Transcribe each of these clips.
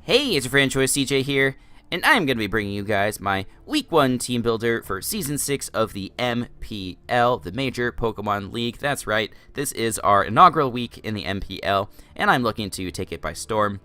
Hey, it's your friend Choice CJ here, and I'm going to be bringing you guys my Week 1 team builder for Season 6 of the MPL, the Major Pokemon League. That's right, this is our inaugural week in the MPL, and I'm looking to take it by storm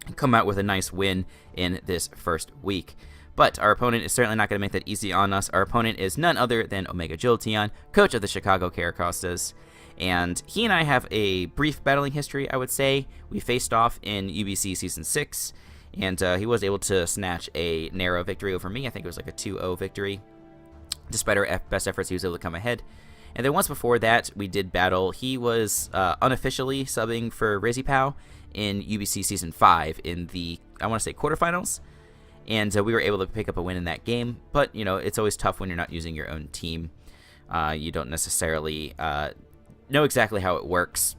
and come out with a nice win in this first week. But our opponent is certainly not going to make that easy on us. Our opponent is none other than Omega Jolteon, coach of the Chicago Carracostas. And he and I have a brief battling history, I would say. We faced off in UBC Season 6, and he was able to snatch a narrow victory over me. I think it was like a 2-0 victory. Despite our best efforts, he was able to come ahead. And then once before that, we did battle. He was unofficially subbing for Rizzypow in UBC Season 5 in the, I want to say, quarterfinals. And we were able to pick up a win in that game. But, you know, it's always tough when you're not using your own team. You don't necessarily know exactly how it works,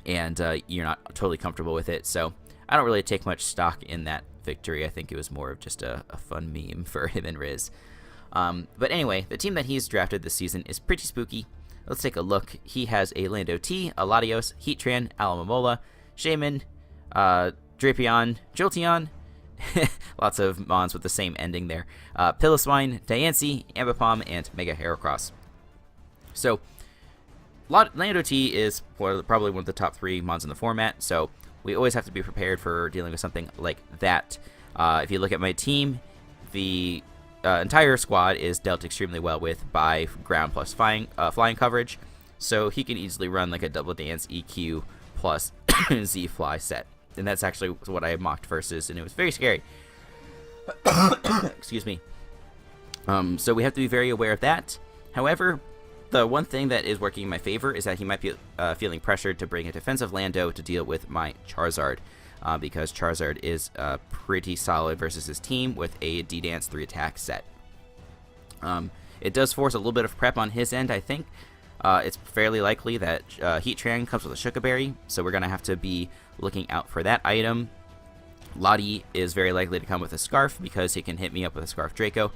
and you're not totally comfortable with it, so I don't really take much stock in that victory. I think it was more of just a fun meme for him and Riz. But anyway, the team that he's drafted this season is pretty spooky. Let's take a look. He has a Lando T, a Latios, Heatran, Alomomola, Shaman, Drapion, Jolteon, lots of mons with the same ending there, Piloswine, Diancie, Ambipom, and Mega Heracross. So Lando T is probably one of the top 3 mons in the format, so we always have to be prepared for dealing with something like that. If you look at my team, the entire squad is dealt extremely well with by ground plus flying coverage, so he can easily run like a double dance EQ plus Z fly set, and that's actually what I mocked versus, and it was very scary. Excuse me. So we have to be very aware of that. However, the one thing that is working in my favor is that he might be feeling pressured to bring a defensive Lando to deal with my Charizard, because Charizard is pretty solid versus his team with a D-Dance 3-attack set. It does force a little bit of prep on his end, I think. It's fairly likely that Heatran comes with a Sugar Berry, so we're going to have to be looking out for that item. Lottie is very likely to come with a Scarf because he can hit me up with a Scarf Draco,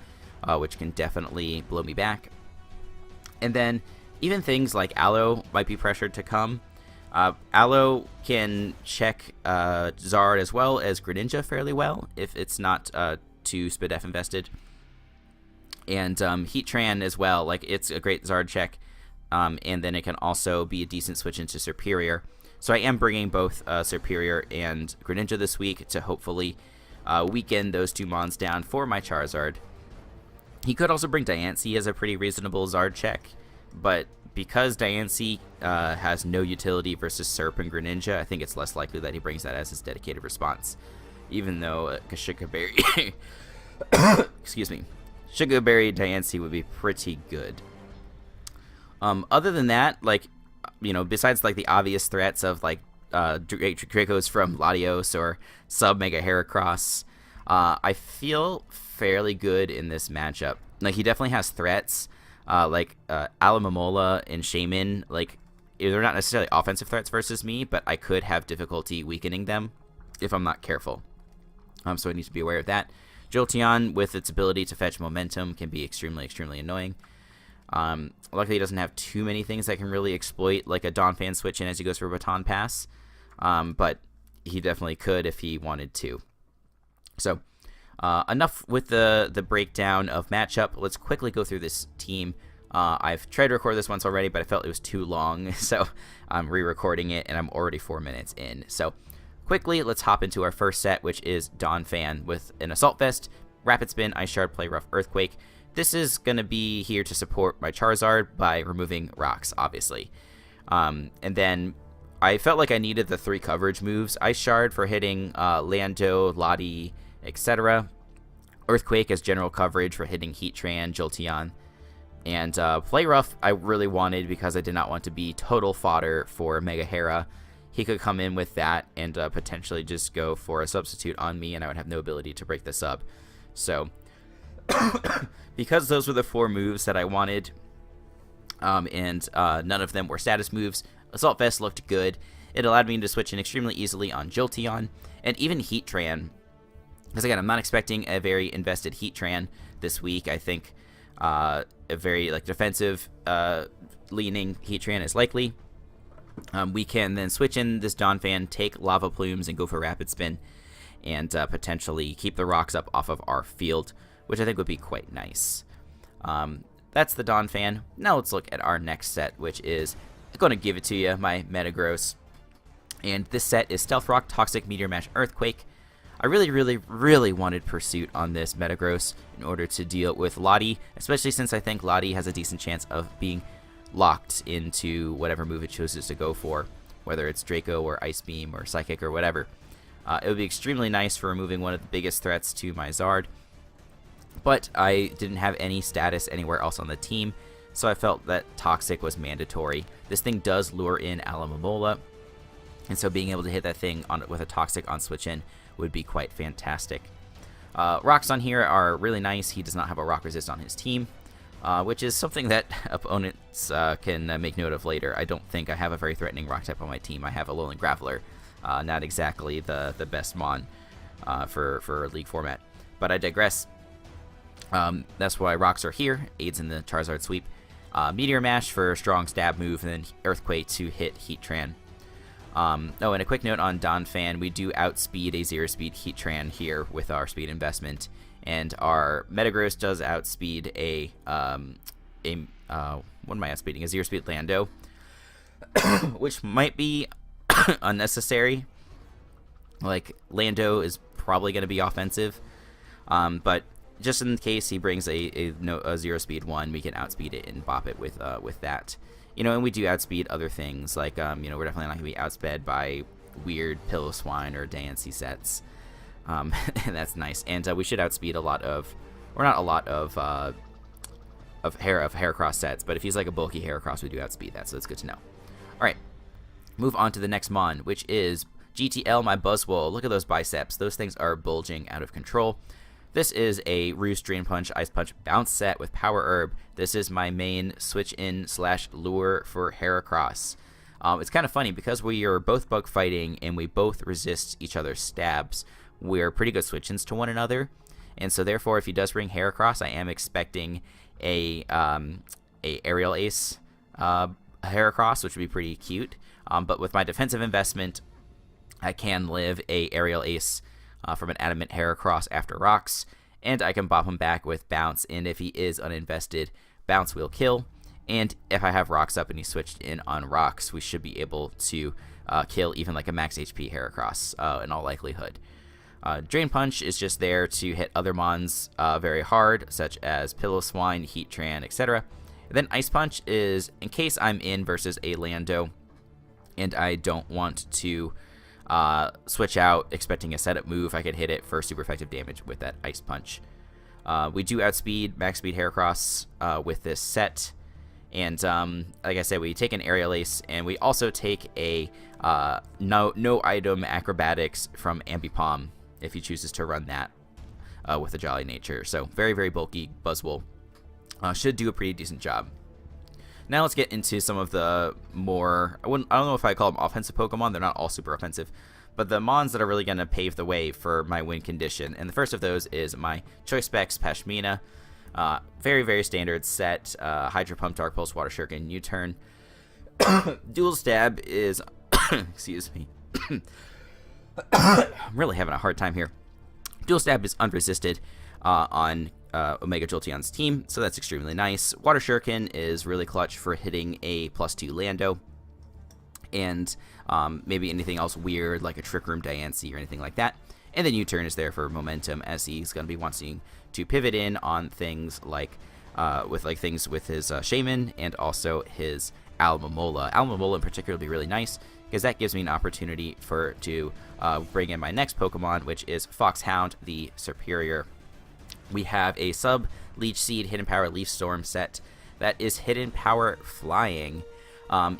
which can definitely blow me back. And then even things like Aloe might be pressured to come. Aloe can check Zard as well as Greninja fairly well if it's not too Spadef invested. And Heatran as well, like it's a great Zard check. And then it can also be a decent switch into Superior. So I am bringing both Superior and Greninja this week to hopefully weaken those 2 mons down for my Charizard. He could also bring Diancie as a pretty reasonable Zard check, but because Diancie has no utility versus Serp and Greninja, I think it's less likely that he brings that as his dedicated response, even though Sugar Berry excuse me, Sugar Berry Diancie would be pretty good. Other than that, like, you know, besides like the obvious threats of like Dracos from Latios or sub Mega Heracross, I feel fairly good in this matchup. Like, he definitely has threats, like Alomomola and Shaman. Like, they're not necessarily offensive threats versus me, but I could have difficulty weakening them if I'm not careful. So I need to be aware of that. Jolteon, with its ability to fetch momentum, can be extremely, extremely annoying. Luckily, he doesn't have too many things that can really exploit, like a Donphan switch in as he goes for a Baton Pass, but he definitely could if he wanted to. So, enough with the breakdown of matchup. Let's quickly go through this team. I've tried to record this once already, but I felt it was too long, so I'm re-recording it, and I'm already 4 minutes in. So, quickly, let's hop into our first set, which is Donphan with an Assault Vest, Rapid Spin, Ice Shard, Play Rough, Earthquake. This is going to be here to support my Charizard by removing rocks, obviously. And then I felt like I needed the 3 coverage moves. Ice Shard for hitting Lando, Lottie, etc. Earthquake as general coverage for hitting Heatran, Jolteon. And Play Rough I really wanted because I did not want to be total fodder for Mega Hera. He could come in with that and potentially just go for a substitute on me, and I would have no ability to break this up. So, because those were the 4 moves that I wanted, and none of them were status moves, Assault Vest looked good. It allowed me to switch in extremely easily on Jolteon, and even Heatran. Because again, I'm not expecting a very invested Heatran this week. I think a very like defensive leaning Heatran is likely. We can then switch in this Donphan, take Lava Plumes, and go for Rapid Spin. and potentially keep the rocks up off of our field, which I think would be quite nice. That's the Donphan. Now let's look at our next set, which is going to give it to you, my Metagross. And this set is Stealth Rock, Toxic, Meteor Mash, Earthquake. I really wanted Pursuit on this Metagross in order to deal with Lottie, especially since I think Lottie has a decent chance of being locked into whatever move it chooses to go for, whether it's Draco or Ice Beam or Psychic or whatever. It would be extremely nice for removing one of the biggest threats to my Zard, but I didn't have any status anywhere else on the team, so I felt that Toxic was mandatory. This thing does lure in Alomomola, and so being able to hit that thing with a Toxic on switch in would be quite fantastic. Rocks on here are really nice. He does not have a Rock Resist on his team, which is something that opponents can make note of later. I don't think I have a very threatening Rock type on my team. I have a Alolan Graveler, not exactly the best Mon for League format. But I digress. That's why Rocks are here, aids in the Charizard sweep. Meteor Mash for a strong stab move, and then Earthquake to hit Heatran. And a quick note on Donphan, we do outspeed a 0-speed Heatran here with our speed investment, and our Metagross does outspeed a what am I outspeeding? A 0-speed Lando, which might be unnecessary. Like, Lando is probably going to be offensive, but just in case he brings a 0-speed one, we can outspeed it and bop it with that. And we do outspeed other things, like, we're definitely not going to be outsped by weird Pillow Swine or Dancey sets. And that's nice. And we should outspeed a lot of, or not a lot of Heracross sets, but if he's like a bulky Heracross, we do outspeed that, so that's good to know. Alright, move on to the next Mon, which is GTL, my Buzzwole. Look at those biceps. Those things are bulging out of control. This is a Roost, Drain Punch, Ice Punch, Bounce set with Power Herb. This is my main switch-in/lure for Heracross. It's kind of funny because we are both bug fighting and we both resist each other's stabs. We're pretty good switch-ins to one another, and so therefore, if he does bring Heracross, I am expecting a Aerial Ace Heracross, which would be pretty cute. But with my defensive investment, I can live a Aerial Ace from an Adamant Heracross after Rocks, and I can bop him back with Bounce, and if he is uninvested, Bounce will kill, and if I have Rocks up and he switched in on Rocks, we should be able to kill even like a max HP Heracross in all likelihood. Drain Punch is just there to hit other Mons very hard, such as Pillow Swine, Heatran, etc. Then Ice Punch is in case I'm in versus a Lando, and I don't want to switch out expecting a setup move, I could hit it for super effective damage with that Ice Punch. We do outspeed max speed Heracross with this set, and like I said, we take an Aerial Ace, and we also take a no item Acrobatics from Ambipom if he chooses to run that with a Jolly Nature. So very bulky Buzzwole should do a pretty decent job. Now let's get into some of the more, I don't know if I call them offensive Pokemon, they're not all super offensive, but the Mons that are really going to pave the way for my win condition. And the first of those is my Choice Specs Pashmina. Very standard set, Hydro Pump, Dark Pulse, Water Shuriken, U-Turn. Dual Stab is, excuse me, I'm really having a hard time here. Dual Stab is unresisted on Omega Jolteon's team, so that's extremely nice. Water Shuriken is really clutch for hitting a +2 Lando, and maybe anything else weird like a Trick Room Diancie or anything like that. And then U-Turn is there for momentum, as he's going to be wanting to pivot in on things like with his Shaman and also his Alomomola. Alomomola in particular would be really nice because that gives me an opportunity to bring in my next Pokemon, which is Foxhound, the Superior. We have a sub Leech Seed Hidden Power Leaf Storm set that is Hidden Power Flying.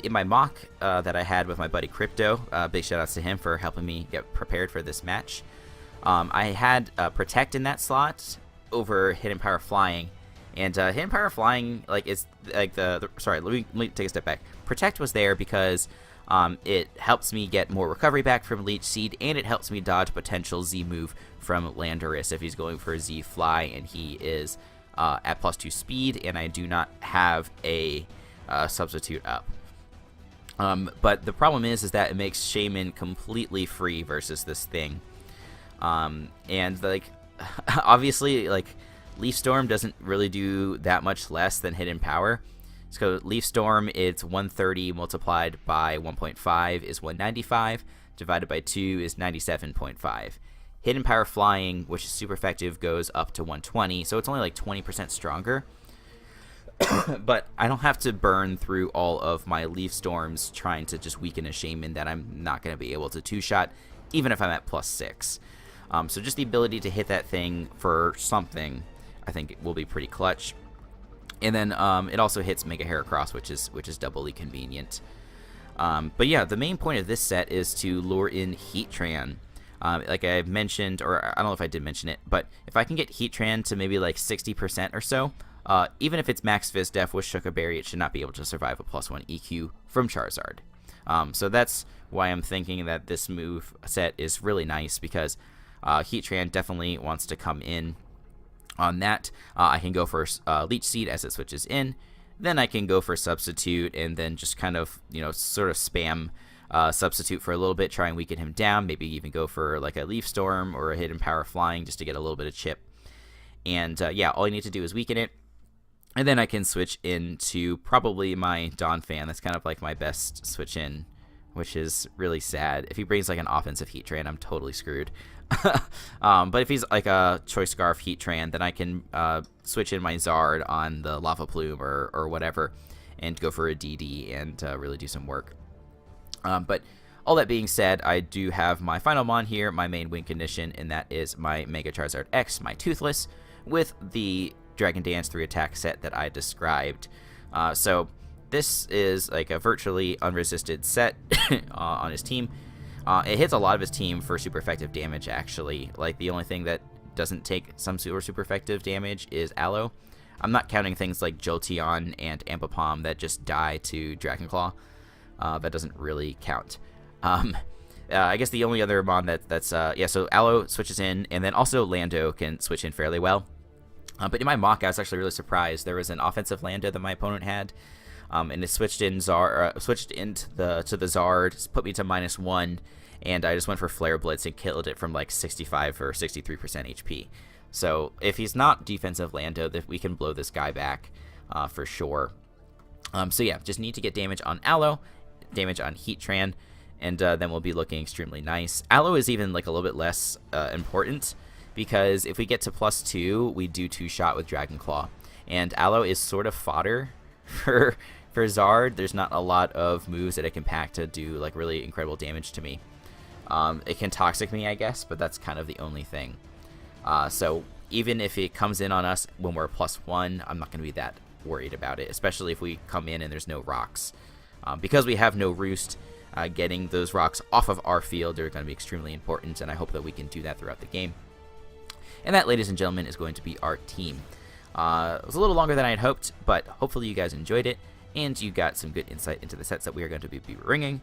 In my mock that I had with my buddy Crypto, big shout outs to him for helping me get prepared for this match. I had Protect in that slot over Hidden Power Flying, and Hidden Power Flying is like sorry, let me take a step back. Protect was there because it helps me get more recovery back from Leech Seed, and it helps me dodge potential Z move from Landorus if he's going for a Z Fly and he is at +2 speed, and I do not have a substitute up. But the problem is that it makes Shaman completely free versus this thing. And like obviously like Leaf Storm doesn't really do that much less than Hidden Power. So Leaf Storm, it's 130 multiplied by 1.5 is 195, divided by 2 is 97.5. Hidden Power Flying, which is super effective, goes up to 120, so it's only like 20% stronger. But I don't have to burn through all of my Leaf Storms trying to just weaken a Shaman that I'm not going to be able to two-shot, even if I'm at +6. So just the ability to hit that thing for something, I think it will be pretty clutch. And then it also hits Mega Heracross, which is doubly convenient. But yeah, the main point of this set is to lure in Heatran. Like I mentioned, or I don't know if I did mention it, but if I can get Heatran to maybe like 60% or so, even if it's Max Fizz Def with Shuka Berry, it should not be able to survive a +1 EQ from Charizard. So that's why I'm thinking that this move set is really nice, because Heatran definitely wants to come in on that. I can go for Leech Seed as it switches in, then I can go for Substitute, and then just kind of, sort of spam Substitute for a little bit, try and weaken him down, maybe even go for like a Leaf Storm or a Hidden Power Flying just to get a little bit of chip. And yeah, all I need to do is weaken it, and then I can switch into probably my Donphan. That's kind of like my best switch in, which is really sad. If he brings like an offensive Heatran, I'm totally screwed. But if he's like a Choice Scarf Heatran, then I can switch in my Zard on the Lava Plume or whatever, and go for a DD and really do some work. But all that being said, I do have my final mon here, my main win condition, and that is my Mega Charizard X, my Toothless, with the Dragon Dance 3 attack set that I described. So this is like a virtually unresisted set on his team. It hits a lot of his team for super effective damage, actually. Like, the only thing that doesn't take some super effective damage is Aloe. I'm not counting things like Jolteon and Ambipom that just die to Dragonclaw. That doesn't really count. I guess the only other mon that's so Aloe switches in, and then also Lando can switch in fairly well. But in my mock, I was actually really surprised. There was an offensive Lando that my opponent had, and it switched in switched into the Zard, put me to -1, and I just went for Flare Blitz and killed it from like 65 or 63% HP. So if he's not defensive Lando, that we can blow this guy back for sure. So yeah, just need to get damage on Aloe, damage on Heatran, and then we'll be looking extremely nice. Aloe is even like a little bit less important, because if we get to +2, we do 2-shot with Dragonclaw, and Aloe is sort of fodder for Zard. There's not a lot of moves that it can pack to do like really incredible damage to me. It can Toxic me, I guess, but that's kind of the only thing. So even if it comes in on us when we're +1, I'm not going to be that worried about it, especially if we come in and there's no rocks. Because we have no Roost, getting those rocks off of our field are going to be extremely important, and I hope that we can do that throughout the game. And that, ladies and gentlemen, is going to be our team. It was a little longer than I had hoped, but hopefully you guys enjoyed it, and you got some good insight into the sets that we are going to be ringing.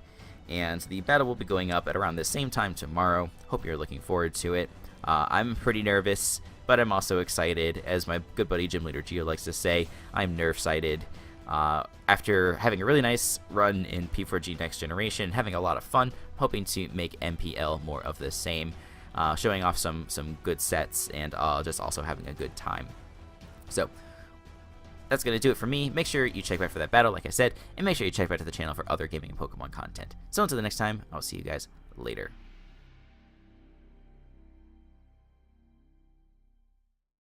And the battle will be going up at around the same time tomorrow. Hope you're looking forward to it. I'm pretty nervous, but I'm also excited. As my good buddy Gym Leader Gio likes to say, I'm nerf-sighted. After having a really nice run in P4G Next Generation, having a lot of fun, hoping to make MPL more of the same, showing off some good sets, and just also having a good time. So that's going to do it for me. Make sure you check back for that battle, like I said, and make sure you check back to the channel for other gaming and Pokemon content. So until the next time, I'll see you guys later.